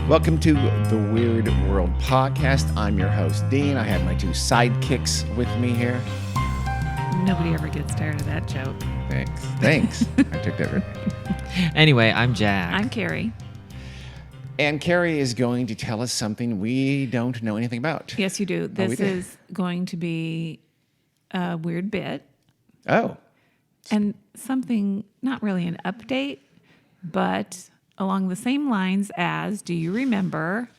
Welcome to the Weird World Podcast. I'm your host, Dean. I have my two sidekicks with me here. Nobody ever gets tired of that joke. Thanks. I took that right. Anyway, I'm Jack. I'm Carrie. And Carrie is going to tell us something we don't know anything about. Yes, you do. This do. is going to be a weird bit. Oh. And something, not really an update, but along the same lines as, do you remember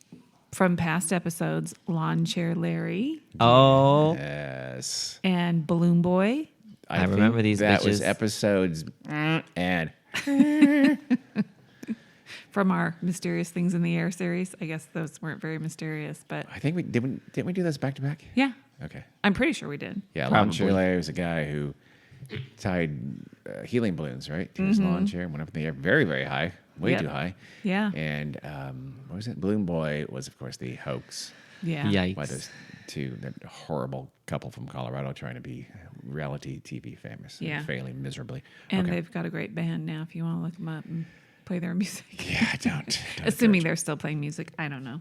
from past episodes, Lawnchair Larry? Oh. Yes. And Balloon Boy? I remember these That bitches. was episodes and... From our Mysterious Things in the Air series. I guess those weren't very mysterious, but... I think didn't we do those back to back? Yeah. Okay. I'm pretty sure we did. Yeah, Probably. Lawnchair Larry was a guy who tied helium balloons, right, to his lawn chair and went up in the air very, very high, way Yep. too high. Yeah. And what was it? Balloon Boy was, of course, the hoax Yeah. Yikes. by those two, that horrible couple from Colorado trying to be reality TV famous Yeah. and failing miserably. And Okay. they've got a great band now if you want to look them up and play their music. Yeah, don't Assuming encourage they're still playing music. I don't know.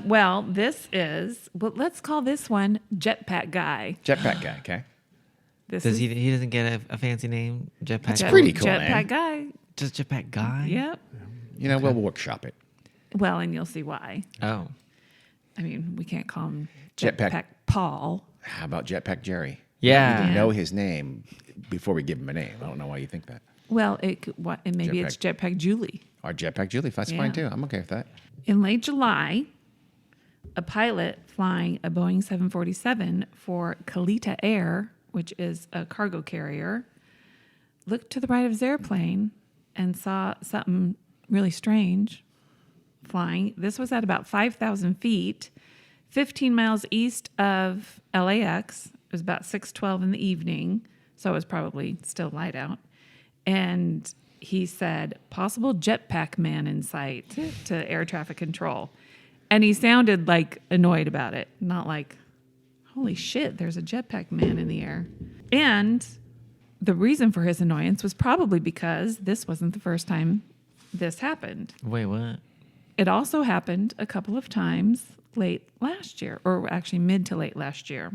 Well, this is, well, let's call this one Jetpack Guy. Jetpack Guy, okay? This Does is he doesn't get a fancy name? Jetpack. Jet- pretty cool Jetpack name. Guy. Just Jetpack Guy? Yep. You know, we'll workshop it. Well, and you'll see why. Oh. I mean, we can't call him Jetpack. Jetpack Paul. How about Jetpack Jerry? Yeah. We know his name before we give him a name. I don't know why you think that. Well, and maybe it's Jetpack Julie. Or Jetpack Julie, that's Yeah. fine too. I'm okay with that. In late July, a pilot flying a Boeing 747 for Kalita Air, which is a cargo carrier, looked to the right of his airplane and saw something really strange flying. This was at about 5,000 feet, 15 miles east of LAX. It was about 6:12 in the evening, so it was probably still light out. And he said, possible jetpack man in sight to air traffic control. And he sounded like annoyed about it, not like, holy shit, there's a jetpack man in the air. And the reason for his annoyance was probably because this wasn't the first time this happened. Wait, what? It also happened a couple of times late last year, or actually mid to late last year.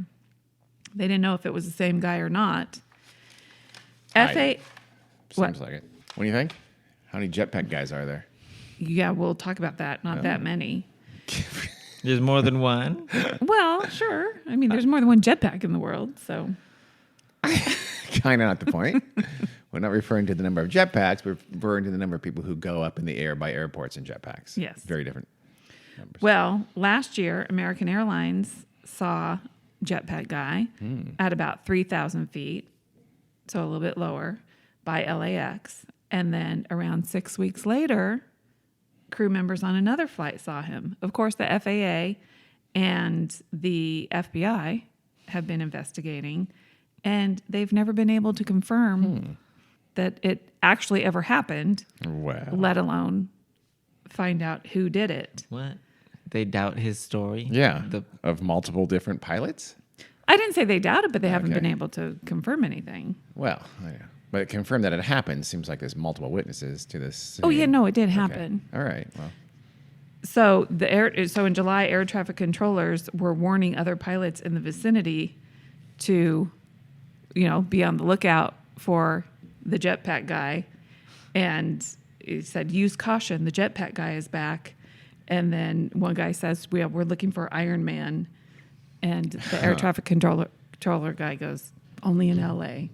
They didn't know if it was the same guy or not. Seems like it. What do you think? How many jetpack guys are there? Yeah, we'll talk about that. Not that many. There's more than one? Well, sure. I mean, there's more than one jetpack in the world, so. Kind of not the point. We're not referring to the number of jetpacks. We're referring to the number of people who go up in the air by airports in jetpacks. Yes. Very different numbers. Well, last year, American Airlines saw Jetpack Guy at about 3,000 feet, so a little bit lower, by LAX. And then around 6 weeks later, crew members on another flight saw him. Of course, the FAA and the FBI have been investigating, and they've never been able to confirm that it actually ever happened, Wow. let alone find out who did it. What? They doubt his story? Yeah. Of multiple different pilots? I didn't say they doubt it, but they haven't Okay. been able to confirm anything. Well, yeah. But confirm that it happened. Seems like there's multiple witnesses to this. Oh, yeah, no, it did Okay. happen. All right. Well, So in July, air traffic controllers were warning other pilots in the vicinity to, be on the lookout for the jetpack guy. And he said, use caution, the jetpack guy is back. And then one guy says, we're looking for Iron Man. And the air traffic controller guy goes, only in L.A.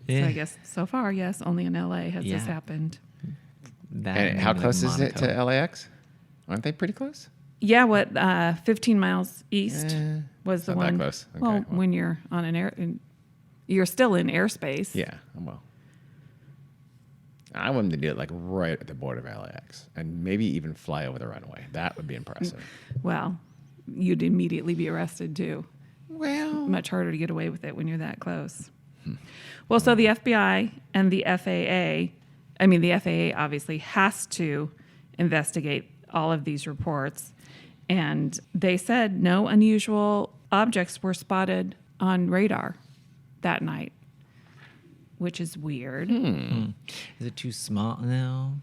Yeah. So I guess so far, yes, only in L.A. has this Yeah. happened. That and how and close is it Monaco. to LAX? Aren't they pretty close? Yeah, 15 miles east was the not that one. close. Okay, well, well. when you're on you're still in airspace. Yeah. Well, I want them to do it like right at the border of LAX and maybe even fly over the runway. That would be impressive. Well, you'd immediately be arrested too. Well, Much harder to get away with it when you're that close. Well, so the FBI and the FAA, the FAA obviously has to investigate all of these reports. And they said no unusual objects were spotted on radar that night, which is weird. Is it too small now?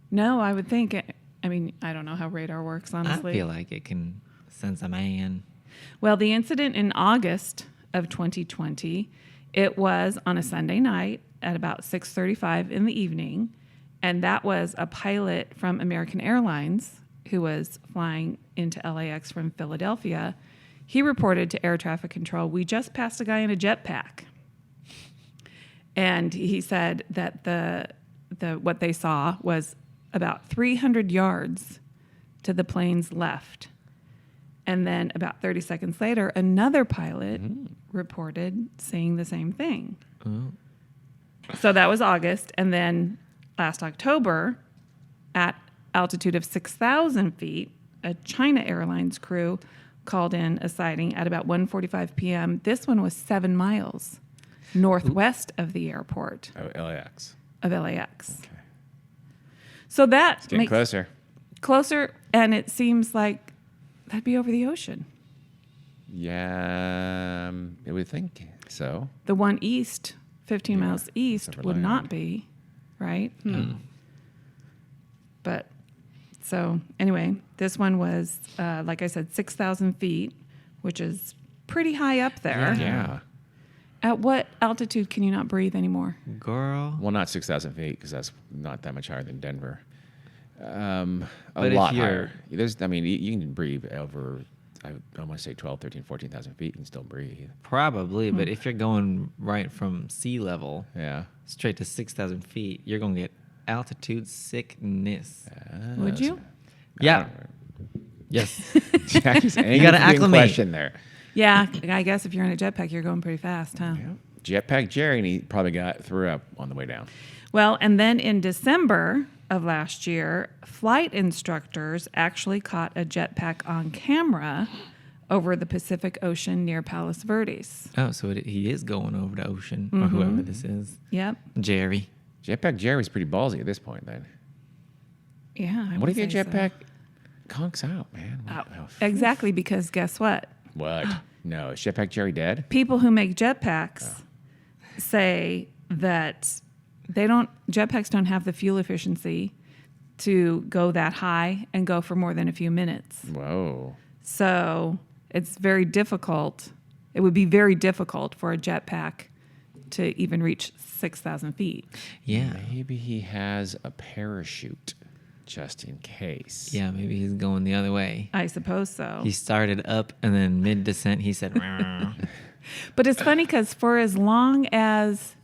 No, I would think I mean, I don't know how radar works, I honestly. feel like it can sense a man. Well, the incident in August of 2020, it was on a Sunday night at about 6:35 in the evening, and that was a pilot from American Airlines who was flying into LAX from Philadelphia. He reported to air traffic control, "We just passed a guy in a jetpack." And he said that the what they saw was about 300 yards to the plane's left. And then about 30 seconds later, another pilot reported seeing the same thing. Oh. So that was August. And then last October, at altitude of 6,000 feet, a China Airlines crew called in a sighting at about 1:45 p.m. This one was 7 miles northwest of the airport Oh, LAX. of LAX. Okay. So that Getting makes closer. And it seems like that'd be over the ocean. Yeah, I would think so. The one east, 15 Yeah, miles east, over would Long not Island. be, right? But so anyway, this one was, like I said, 6,000 feet, which is pretty high up there. Yeah. At what altitude can you not breathe anymore? Girl. Well, not 6,000 feet because that's not that much higher than Denver. A But if lot you're- higher. I mean, you can breathe over, I want to say 12, 13, 14,000 feet. You can still breathe. Probably, but if you're going right from sea level Yeah. straight to 6,000 feet, you're going to get altitude sickness. Would you? Yeah. Yes. Jack's gotta being acclimate. questioned there. Yeah, I guess if you're in a jetpack, you're going pretty fast, huh? Jetpack Jerry, and he probably threw up on the way down. Well, and then in December of last year, flight instructors actually caught a jetpack on camera over the Pacific Ocean near Palos Verdes. Oh, so he is going over the ocean, or whoever this is. Yep. Jerry. Jetpack Jerry's pretty ballsy at this point, then. Yeah. I What would if your say so. jetpack conks out, man? Exactly, because guess what? What? No, is Jetpack Jerry dead? People who make jetpacks say that jetpacks don't have the fuel efficiency to go that high and go for more than a few minutes. Whoa. So it's very difficult. It would be very difficult for a jetpack to even reach 6,000 feet. Yeah. Maybe he has a parachute just in case. Yeah, maybe he's going the other way. I suppose so. He started up and then mid descent he said, "Meow." But it's funny because for as long as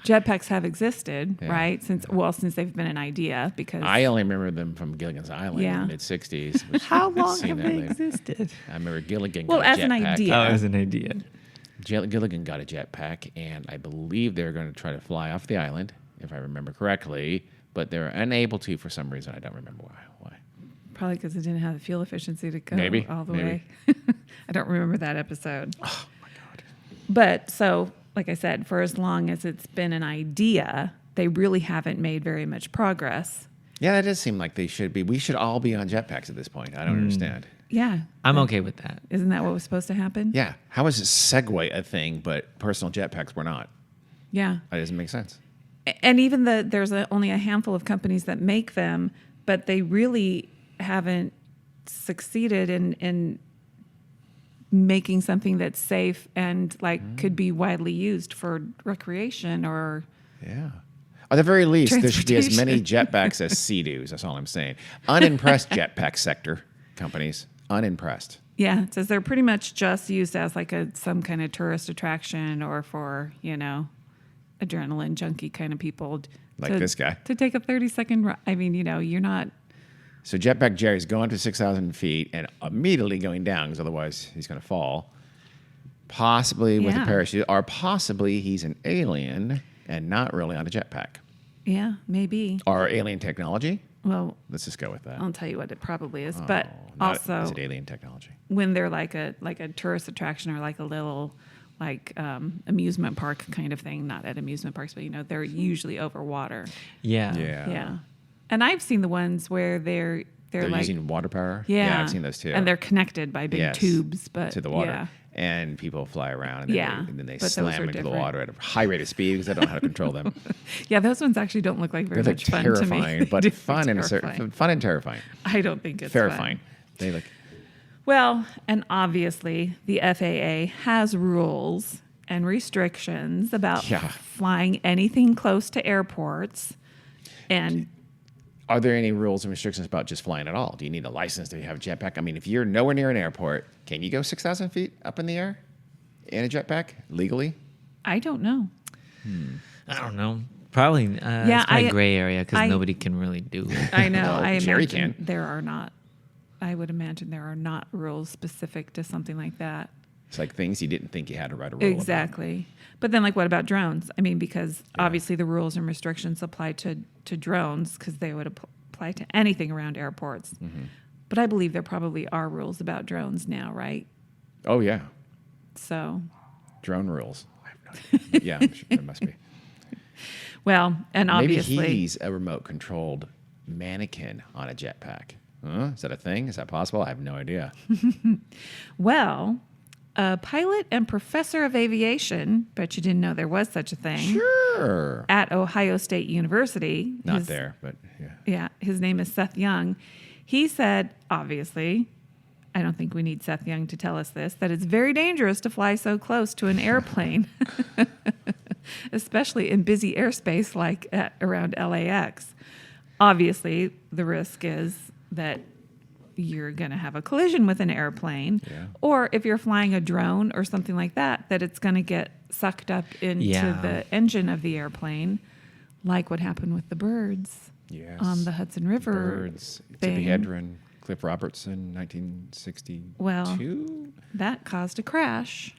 jetpacks have existed, Yeah. right? Since they've been an idea, because I only remember them from Gilligan's Island in Yeah. the mid-'60s. which How I've long seen have that they later. existed? I remember Gilligan Well, got a as an jetpack. idea. Oh, it was an idea. Gilligan got a jetpack, and I believe they were going to try to fly off the island, if I remember correctly, but they were unable to for some reason. I don't remember why. probably because it didn't have the fuel efficiency to go Maybe, all the maybe. way. I don't remember that episode. Oh, my God. But so, like I said, for as long as it's been an idea, they really haven't made very much progress. Yeah, that does seem like they should be. We should all be on jetpacks at this point. I don't understand. Yeah. I'm okay with that. Isn't that what was supposed to happen? Yeah. How is Segway a thing, but personal jetpacks were not? Yeah. That doesn't make sense. And even there's only a handful of companies that make them, but they really haven't succeeded in making something that's safe and could be widely used for recreation or Yeah. At the very least, there should be as many Transportation. jetpacks as Sea-Doos. That's all I'm saying. Unimpressed jetpack sector companies. Unimpressed. yeah. It says they're pretty much just used as some kind of tourist attraction or for adrenaline junkie kind of people Like this guy. to take a 30-second ride. I mean, you're not. So Jetpack Jerry's going to 6,000 feet and immediately going down because otherwise he's going to fall. Possibly with a Yeah. parachute, or possibly he's an alien and not really on a jetpack. Yeah, maybe. Or alien technology. Well, Let's just go with that. I'll tell you what it probably is. But Is also, it alien technology? when they're like a tourist attraction or like a little amusement park kind of thing, not at amusement parks, but they're usually over water. Yeah. Yeah. And I've seen the ones where they're They're like, using water power. yeah, I've seen those too. and they're connected by big Yes, tubes, but to the water. Yeah. And people fly around and then Yeah, and then they but those slam are into the different. water at a high rate of speed because I don't know how to control them. Yeah, those ones actually don't look like very They're much fun terrifying, to me. but They fun and terrifying. fun and terrifying. I don't think it's Terrifying. fun. They look. Well, and obviously the FAA has rules and restrictions about Yeah. flying anything close to airports. And Are there any rules and restrictions about just flying at all? Do you need a license to have a jetpack? I mean, if you're nowhere near an airport, can you go 6,000 feet up in the air in a jetpack legally? I don't know. I don't know. Probably. Yeah, it's probably I- gray area because I- nobody can really do it. I know. Well, I Jerry imagine can. there are not. I would imagine there are not rules specific to something like that. It's like things you didn't think you had to write a rule about. Exactly. But then, like, what about drones? I mean, because obviously the rules and restrictions apply to drones because they would apply to anything around airports. Mm-hmm. But I believe there probably are rules about drones now, right? Oh, yeah. So, Drone rules. I have no idea. But yeah, I'm sure there must be. well, and obviously, Maybe he's a remote controlled mannequin on a jetpack. Huh? Is that a thing? Is that possible? I have no idea. well, a pilot and professor of aviation, bet you didn't know there was such a thing, Sure. at Ohio State University. Not there, but yeah. Yeah, his name is Seth Young. He said, obviously, I don't think we need Seth Young to tell us this, that it's very dangerous to fly so close to an airplane, especially in busy airspace like around LAX. Obviously, the risk is that you're going to have a collision with an airplane, Yeah. or if you're flying a drone or something like that, that it's going to get sucked up into Yeah. the engine of the airplane, like what happened with the birds Yes. on the Hudson River. Birds. Tippi thing. Hedren, Cliff Robertson, 1962. Well, that caused a crash.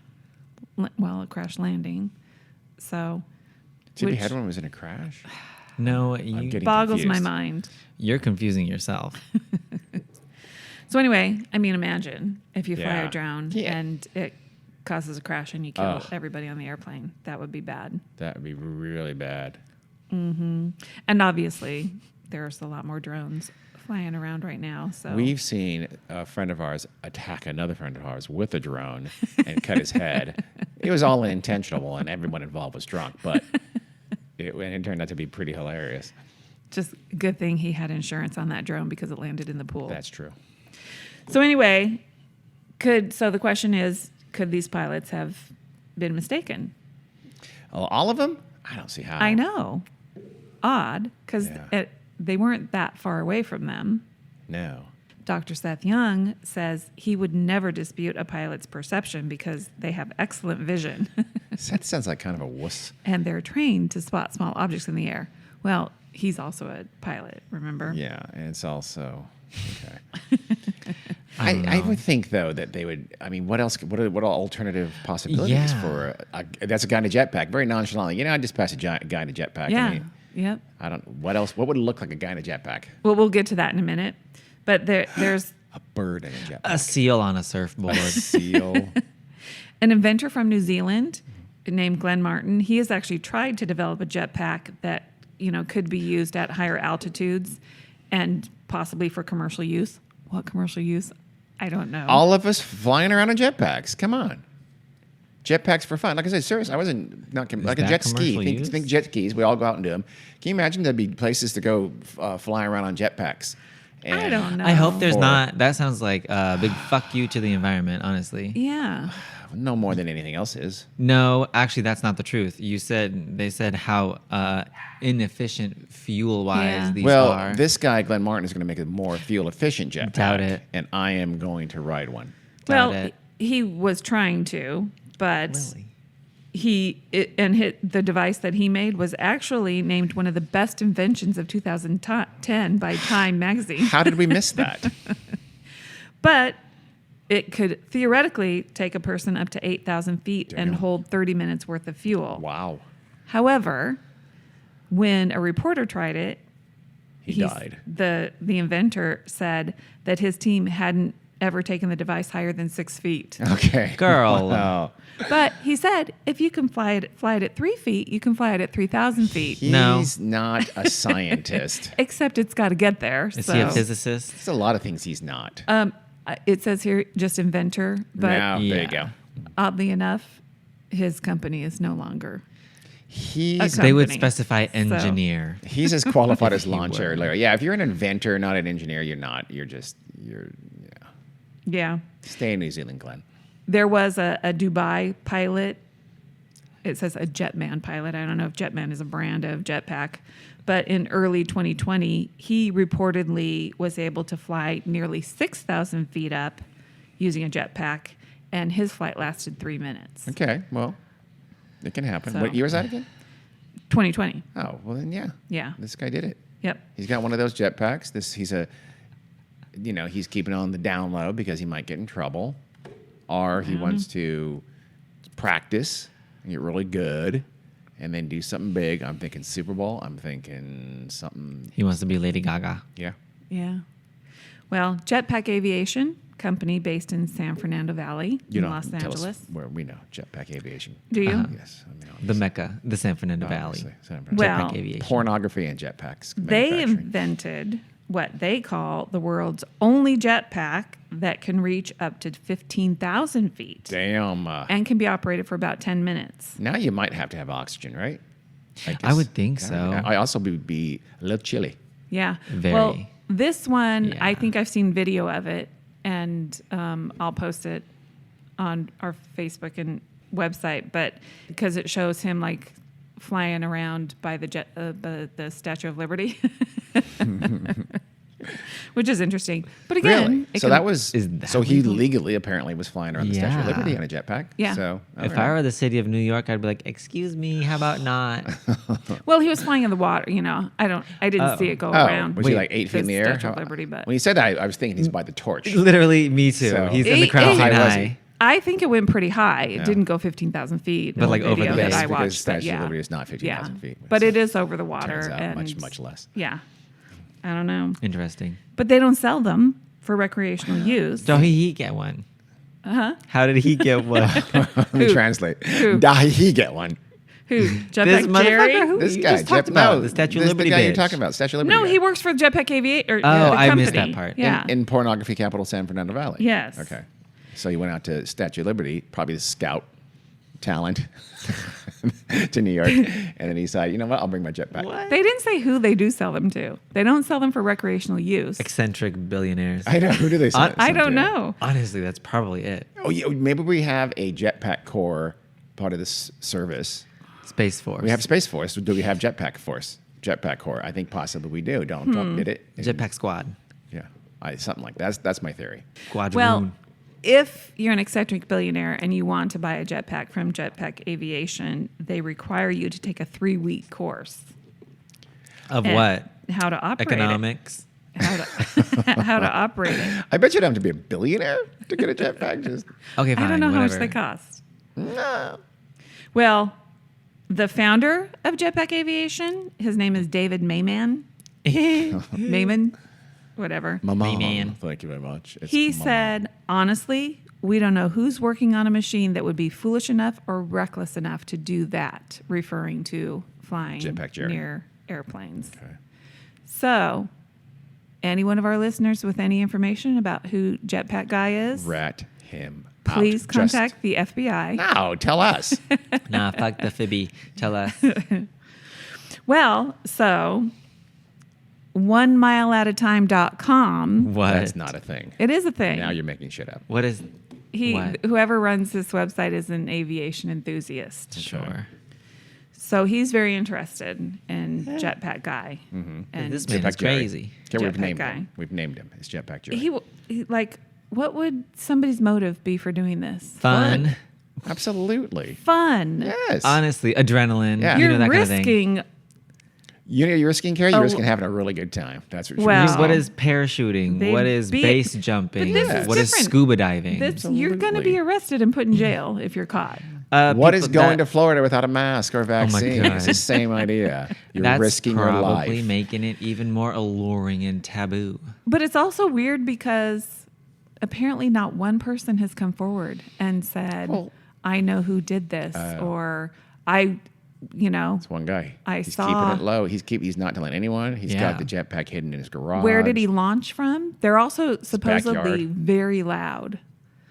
A crash landing. So, Tippi which Hedren was in a crash? No, I'm you, getting boggles my confused. mind. you're confusing yourself. So anyway, I mean, imagine if you fly Yeah. a drone Yeah. and it causes a crash and you kill Ugh. everybody on the airplane. That would be bad. That would be really bad. And obviously, there's a lot more drones flying around right now. So We've seen a friend of ours attack another friend of ours with a drone and cut his head. It was all intentional, and everyone involved was drunk, but it turned out to be pretty hilarious. just good thing he had insurance on that drone because it landed in the pool. That's true. So anyway, so the question is, could these pilots have been mistaken? All of them? I don't see how. I know. Odd, because Yeah. they weren't that far away from them. No. Dr. Seth Young says he would never dispute a pilot's perception because they have excellent vision That sounds like kind of a wuss. and they're trained to spot small objects in the air. Well, he's also a pilot, remember? Yeah, and it's also okay. I would think though that they would. I mean, what else? What are alternative possibilities Yeah. for? That's a guy in a jetpack. Very nonchalantly. I just passed a guy in a jetpack. Yeah. I mean, Yep. I don't. What else? What would it look like a guy in a jetpack? Well, we'll get to that in a minute. But there's A bird in a jetpack. A seal on a surfboard. A seal. an inventor from New Zealand named Glenn Martin. He has actually tried to develop a jetpack that could be used at higher altitudes and possibly for commercial use. What commercial use? I don't know. All of us flying around in jetpacks. Come on. Jetpacks for fun. Like I said, seriously, I wasn't like a that jet ski. commercial use? Think jet skis. We all go out and do them. Can you imagine there'd be places to go fly around on jetpacks? I don't know. I hope there's Or- not. That sounds like a big fuck you to the environment, honestly. Yeah. No more than anything else is. No, actually, that's not the truth. They said how inefficient fuel-wise Yeah. these Well, are. this guy, Glenn Martin, is going to make a more fuel-efficient jetpack. Doubt it. And I am going to ride one. Doubt Well, it. he was trying to, but Really? the device that he made was actually named one of the best inventions of 2010 by Time magazine. How did we miss that? But it could theoretically take a person up to 8,000 feet and Damn. hold 30 minutes worth of fuel. Wow. However, when a reporter tried it, He died. The inventor said that his team hadn't ever taken the device higher than 6 feet. Okay. Girl. Wow. But he said, if you can fly it at 3 feet, you can fly it at 3,000 feet. No. He's not a scientist. Except it's got to get there. Is he a physicist? There's a lot of things he's not. It says here just inventor, but Now, there you Yeah. go. oddly enough, his company is no longer. He's They would company. specify engineer. he's as qualified as He Lawnchair were. Larry. Yeah, if you're an inventor, not an engineer, you're not. You're Yeah. stay in New Zealand, Glenn. There was a Dubai pilot. It says a Jetman pilot. I don't know if Jetman is a brand of jetpack, but in early 2020, he reportedly was able to fly nearly 6,000 feet up using a jetpack, and his flight lasted 3 minutes. Okay, well, it can happen. So- What year was that again? 2020. Oh, well then, yeah. Yeah. This guy did it. Yep. He's got one of those jetpacks. He's keeping on the down low because he might get in trouble, or he wants to practice and get really good, and then do something big. I'm thinking Super Bowl. I'm thinking something. He wants to be Lady Gaga. Yeah. Yeah. Well, Jetpack Aviation, company based in San Fernando Valley in Los tell us Angeles. where we know Jetpack Aviation. Do you? Yes. The Mecca, the San Fernando Valley. obviously, San Fernando. Well, Jetpack aviation. Pornography and jetpacks. They manufacturing. invented what they call the world's only jetpack that can reach up to 15,000 feet Damn. and can be operated for about 10 minutes. Now you might have to have oxygen, right? I would think so. I also would be a little chilly. Yeah. Very. Well, this one, I Yeah. think I've seen video of it, and I'll post it on our Facebook and website, but because it shows him like flying around by the Statue of Liberty, which is interesting. But again, Really? it So can- that was Is that so he legal? legally apparently was flying around the Statue of Yeah. Liberty on a jetpack. Yeah. So If I were the city of New York, I'd be like, "Excuse me, how about not?" well, he was flying in the water. I didn't see it go around. was he Wait, like 8 feet in the air? Statue of Liberty, but When he said that, I was thinking he's by the torch. Literally, me too. So- He's in the It- crown it- flying How high was he? high. I think it went pretty high. It didn't go 15,000 feet. But, like, over video the that base, I because watched, but Statue of yeah. Liberty is not 15,000 feet. But So it is over the water. turns out and much, much less. Yeah. I don't know. Interesting. But they don't sell them for recreational use. Don't he get one? How did he get one? Let me translate. Who? Did he get one? Who? This Jetpack Jerry? motherfucker? Who This you guy, just talked Jet- about? no, The Statue of this Liberty the guy you're bitch. talking about, Statue of Liberty. No, guy. he works for Jetpack Aviation. Oh, the I missed company. that part. Yeah. in pornography capital San Fernando Valley. Yes. Okay. So you went out to Statue of Liberty, probably the scout talent to New York, and then he said, "You know what? I'll bring my jetpack." What? They didn't say who they do sell them to. They don't sell them for recreational use. Eccentric billionaires. I know. Who do they sell? I sell don't to? know. Honestly, that's probably it. Oh, yeah, maybe we have a jetpack corps part of this service. Space Force. We have Space Force. Do we have Jetpack Force? Jetpack Corps? I think possibly we do. Donald Trump did it. And- Jetpack Squad. Yeah, something like that. That's my theory. Squadron. Well, if you're an eccentric billionaire and you want to buy a jetpack from Jetpack Aviation, they require you to take a 3-week course. of And what? How to operate Economics. it. How to operate it. I bet you'd have to be a billionaire to get a jetpack. Just Okay, fine. I don't know how much whatever. they cost. no. Well, the founder of Jetpack Aviation, his name is David Mayman. Mayman? Whatever. Mama. Man. Thank you very much. It's He Mama. said, honestly, we don't know who's working on a machine that would be foolish enough or reckless enough to do that, referring to flying Jetpack Jerry. near airplanes. Okay. So, any one of our listeners with any information about who Jetpack Guy is, Rat him please out. contact the FBI. No, tell us. Nah, fuck the Fibby. Tell us. Well, so 1mileatatime.com. What? That's not a thing. It is a thing. Now you're making shit up. What is? What? Whoever runs this website is an aviation enthusiast. Sure. So he's very interested in Jetpack Guy. And This man is Jetpack Jerry. crazy. Okay, we've Jetpack named guy. him. We've named him. It's Jetpack Jerry. he like, what would somebody's motive be for doing this? Fun. Absolutely. Fun. Yes. Honestly, adrenaline. Yeah. You You're know that kind of thing. risking. You're risking Carrie. You're Oh. risking having a really good time. That's what you're Well, risking. What is parachuting? They What is be- base jumping? But this is What is different. scuba diving? You're going to Absolutely. be arrested and put in jail if you're caught. What is people going that- to Florida without a mask or vaccine? God. It's the same idea. You're That's risking your probably life. making it even more alluring and taboo. But it's also weird because apparently not one person has come forward and said, Well- I know who did this, or I, It's one guy. He's saw- keeping it low. He's not telling anyone. He's got the jetpack hidden in his garage. Where did he launch from? They're also supposedly backyard. very loud.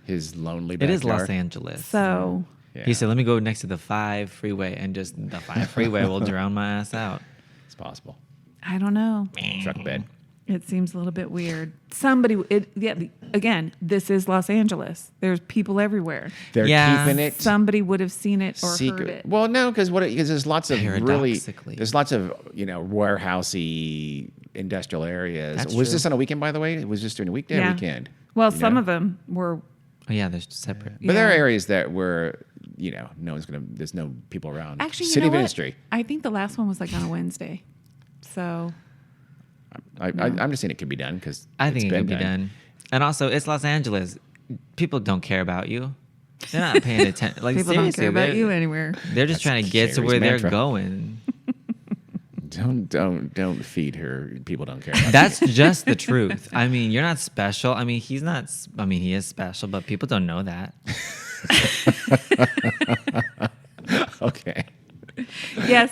His lonely It backyard. is Los Angeles. So Yeah, He said, "Let me go next to the 5 freeway, and just the 5 freeway will drown my ass out." it's possible. I don't know. Truck bed. It seems a little bit weird. Again, this is Los Angeles. There's people everywhere. They're Yeah. keeping it Somebody would have seen it or heard secret. it. Well, no, because there's lots of Paradoxically. there's lots of warehousey industrial areas. That's Was true. this on a weekend, by the way? It was just during a weekday or weekend. Well, You some know? of them were. Oh yeah, they're separate. But there are Yeah. areas that were no one's gonna. There's no people around. Actually, City you of know what? Industry. I think the last one was like on a Wednesday. So I'm just saying it could be done because I think it could be done. And also, it's Los Angeles. People don't care about you. They're not paying attention. Like people don't seriously, care about they're- you anywhere. They're just trying to get to Carrie's where mantra. they're going. Don't feed her. People don't care. About That's just the truth. I mean, you're not special. I mean, he's not. I mean, he is special, but people don't know that. you. Okay. Yes,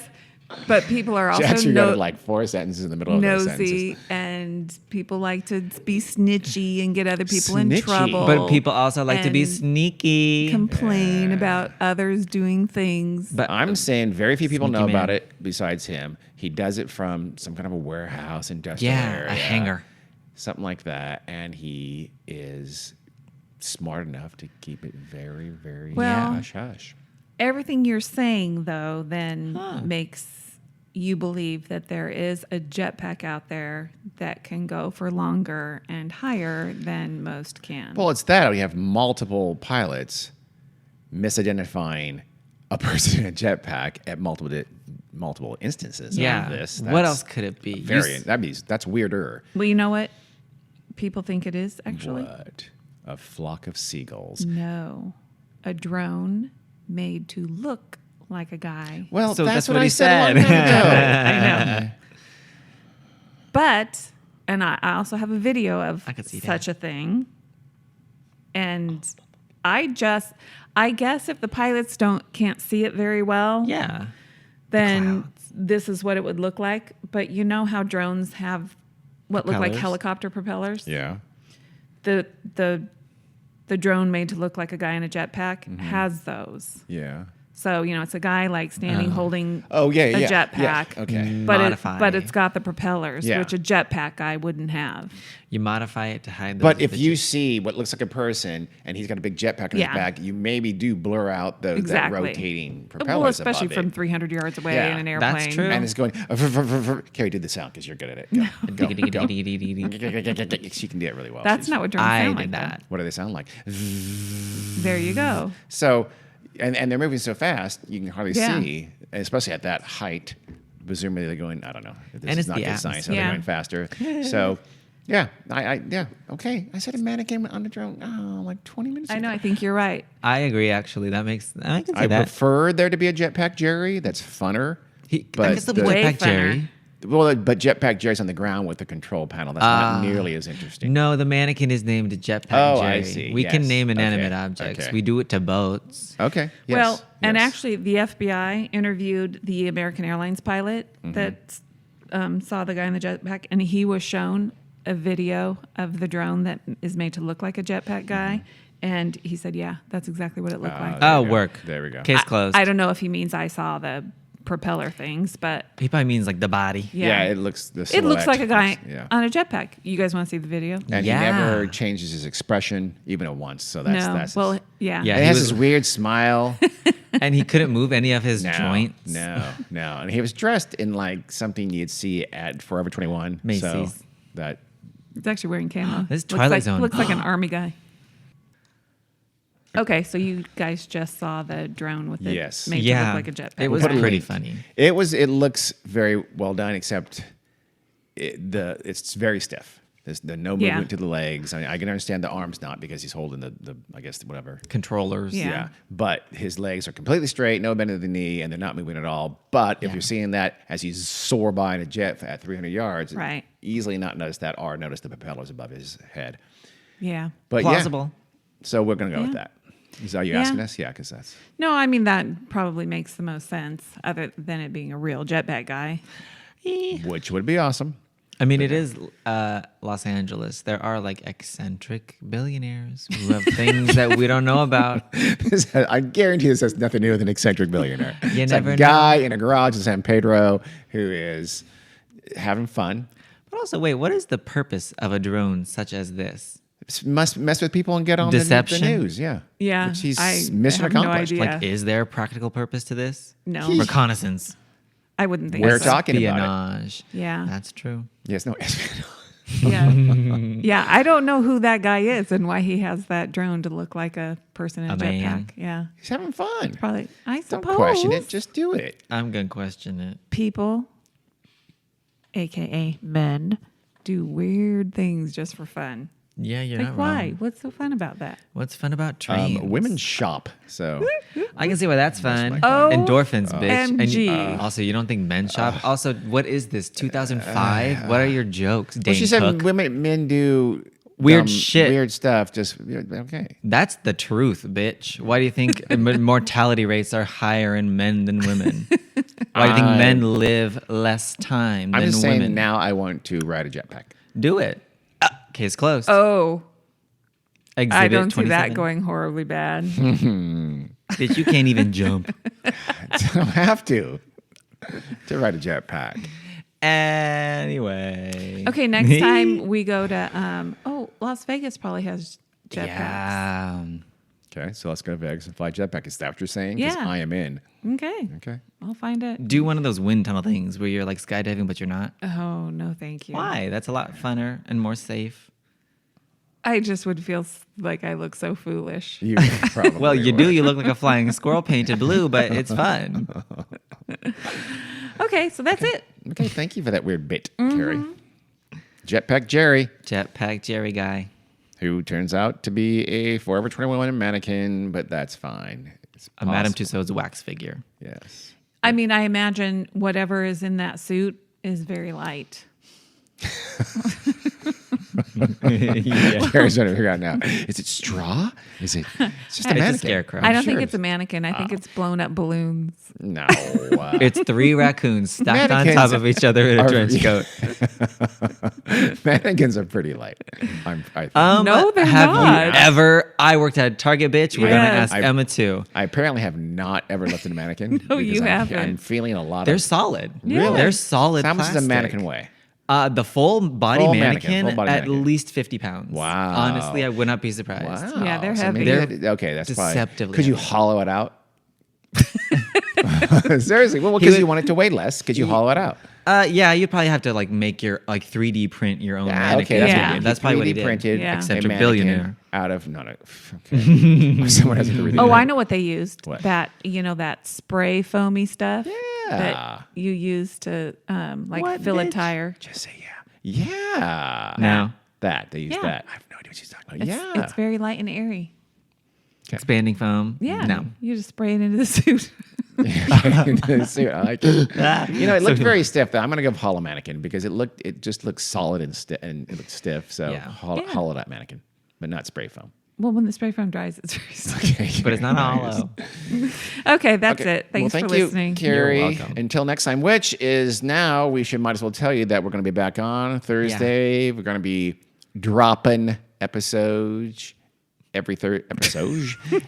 but people are also Jackson got like 4 sentences in the middle of those nosy, sentences. and people like to be snitchy and get other people in Snitchy. trouble. But people also like to be and sneaky. complain about others doing things. But I'm saying very few people Sneaky know man. about it besides him. He does it from some kind of a warehouse, industrial yeah, area. a hangar. Something like that. And he is smart enough to keep it very, very Well- hush-hush. Everything you're saying, though, then makes you believe that there is a jetpack out there that can go for longer and higher than most can. Well, it's that. We have multiple pilots misidentifying a person in a jetpack at multiple instances Yeah. of this. What else could it be? That's weirder. Well, you know what people think it is, actually? What? A flock of seagulls. No. A drone made to look like a guy. Well, So that's that's what what I he said a long said. time ago. I know. But, and I also have a video of I could see such a thing. And I guess if the pilots can't see it very well, Yeah. then clouds. this is what it would look like. But you know how drones have what look like Propellers? helicopter propellers? Yeah. The drone made to look like a guy in a jetpack Mm-hmm. has those. Yeah. So, it's a guy like standing holding Oh, yeah, a yeah. jetpack. Yeah. Okay. But Modify. but it's got the propellers, Yeah. which a jetpack guy wouldn't have. You modify it to hide those. But if you bitches. see what looks like a person and he's got a big jetpack on Yeah. his back, you maybe do blur out that Exactly. rotating propellers Well, especially above from it. 300 yards away Yeah, in an that's airplane. true. And it's going, Carrie, do the sound because you're good at it. Go. Go. She can do it really well. That's She's- not what drones I sound did like. that. What do they sound like? There you go. So, and they're moving so fast, you can hardly Yeah. see, especially at that height. Presumably they're going, I don't know. This And is it's not the good science. So atmosphere. they're going faster. So, yeah, yeah, okay. I said a mannequin on the drone. Oh, like 20 minutes I know. ago. I think you're right. I agree. Actually, I can see I that. prefer there to be a Jetpack Jerry. That's funner. I but guess the the- Way Jetpack Jerry. funner. Well, but Jetpack Jerry's on the ground with the control panel. That's not nearly as interesting. No, the mannequin is named Jetpack Oh, Jerry. I see. We can Yes. name inanimate Okay. objects. Okay. We do it to boats. Okay. Yes. Well, and Yes. actually, the FBI interviewed the American Airlines pilot Mm-hmm. that saw the guy in the jetpack, and he was shown a video of the drone that is made to look like a jetpack guy. And he said, yeah, that's exactly what it looked like. There Oh, we go. work. There we go. Case closed. I don't know if he means I saw the propeller things, but He probably means like the body. yeah. It looks the It looks silhouette like a guy looks- yeah. on a jetpack. You guys want to see the video? And Yeah. he never changes his expression even at once. So that's No. that's Well, yeah. Yeah. he he has was- this weird smile. And he couldn't move any of his No, joints. no. And he was dressed in like something you'd see at Forever 21. So Macy's. that It's actually wearing camo. This is Looks Twilight like, Zone. Looks like an army guy. Okay, so you guys just saw the drone with it Yes. made to Yeah. look like a jetpack. It was put a pretty link. funny. it looks very well done, except it's very stiff. There's no movement Yeah. to the legs. I can understand the arms not because he's holding the I guess whatever. Controllers. Yeah. But his legs are completely straight, no bend of the knee, and they're not moving at all. But if Yeah. you're seeing that as you soar by in a jet at 300 yards, Right. easily not notice that or notice the propellers above his head. Yeah. But Plausible. yeah, so we're gonna go with Yeah. that. Is that you Yeah. asking us? Yeah, because that's No, I mean, that probably makes the most sense, other than it being a real jetpack guy. which would be awesome. I mean, it is Los Angeles. There are like eccentric billionaires who have things that we don't know about. I guarantee this has nothing to do with an eccentric billionaire. You It's never a guy in a garage in San Pedro who is having fun. But also, wait, what is the purpose of a drone such as this? Must mess with people and get on Deception? the news. Yeah. Yeah, Which he's I mission have no accomplished. idea. Like, is there a practical purpose to this? No. Reconnaissance. I wouldn't think We're so. talking about Espionage. Yeah. That's true. it. Yes, no. Yeah. Yeah. I don't know who that guy is and why he has that drone to look like a person in a jetpack. man. Yeah. He's having fun. Probably. I Don't suppose. question it. Just do it. I'm going to question it. People, AKA men, do weird things just for fun. Yeah, you're Like, not why? wrong. What's so fun about that? What's fun about trains? Women shop. So I can see why that's fun. Oh, Endorphins, bitch. MG. Also, you don't think men shop? Also, what is this? 2005? What are your jokes, Dane well, she said Cook? men do Weird dumb, shit. weird stuff. Just okay. That's the truth, bitch. Why do you think mortality rates are higher in men than women? Why do you think men live less time I'm than just women? saying. Now I want to ride a jetpack. Do it. Case closed. Oh, Exhibit I don't see that 27. going horribly bad. Bitch, you can't even jump. I don't have to ride a jetpack. Anyway. Okay, next time we go to, Las Vegas probably has jetpacks. Yeah. Okay, so let's go to Vegas and fly jetpack. Is that what you're saying? 'Cause Yeah. I am in. Okay. Okay. I'll find it. Do one of those wind tunnel things where you're like skydiving, but you're not. Oh, no, thank you. Why? That's a lot funner and more safe. I just would feel like I look so foolish. You probably Well, you would. do. You look like a flying squirrel painted blue, but it's fun. Okay, so that's it. Okay, thank you for that weird bit, Carrie. Jetpack Jerry, Jetpack Jerry guy. who turns out to be a Forever 21 mannequin, but that's fine. It's A Madame possible. Tussauds wax figure. Yes. I mean, I imagine whatever is in that suit is very light. Yeah. Carrie's trying to figure out now. Is it straw? Is it? It's just a It's a mannequin. scarecrow. I don't Sure think it's a mannequin. I think it's blown up balloons. No. It's 3 raccoons stacked on Mannequins top of each other in a are- trench coat. mannequins are pretty light. I think. No, they're have not. you ever? I worked at Target, bitch. We're gonna Yes. ask Emma too. I apparently have not ever lifted a mannequin. No, because you haven't. I'm feeling a lot They're of. solid. Yeah. They're solid. How much does a plastic. mannequin weigh? The full body Full mannequin, mannequin, full body at mannequin. least 50 pounds. Wow. Honestly, I would not be surprised. Wow. Yeah, they're So heavy. maybe okay, that's probably. Deceptively Could you heavy. hollow it out? Seriously, well, because you want it to weigh less, could you hollow it out? Yeah, you'd probably have to like make your 3D print your own Yeah, mannequin. okay, that's, Yeah. what he did. That's probably what he 3D did. printed Yeah. a Eccentric mannequin billionaire. out of no. Okay. Someone has a 3D. Oh, I print. know what they used. What? That, that spray foamy stuff Yeah. that you use to What, fill a bitch? tire. Just say yeah. Yeah. No. They use Yeah. that. I have no idea what she's talking about. It's, yeah. it's very light and airy. Expanding foam. Yeah. No. You just spray it into the suit. See, I like it. It looked So- very stiff. Though. I'm gonna go hollow mannequin because it just looks solid and it looks stiff. So Yeah. Yeah. hollow that mannequin, but not spray foam. Well, when the spray foam dries, it's very stiff. Okay. But it's not hollow. Okay, that's Okay. it. Thanks well, thank for you, listening. Carrie. You're welcome. Until next time, which is now, we might as well tell you that we're going to be back on Thursday. We're going to be dropping episodes every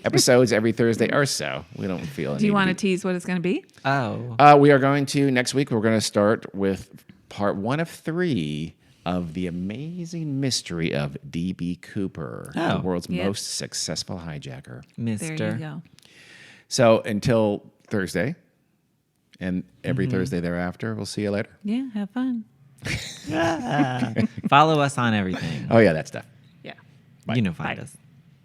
episodes every Thursday or so. We don't feel. Do you want to tease what it's going to be? Oh. We are going to next week. We're going to start with part 1 of 3 of the amazing mystery of D.B. Cooper, Oh. the world's Yep. most successful hijacker. Mister. There you go. So until Thursday, and every Thursday thereafter, we'll see you later. Yeah, have fun. Follow us on everything. Oh yeah, that stuff. Yeah. You know, find us.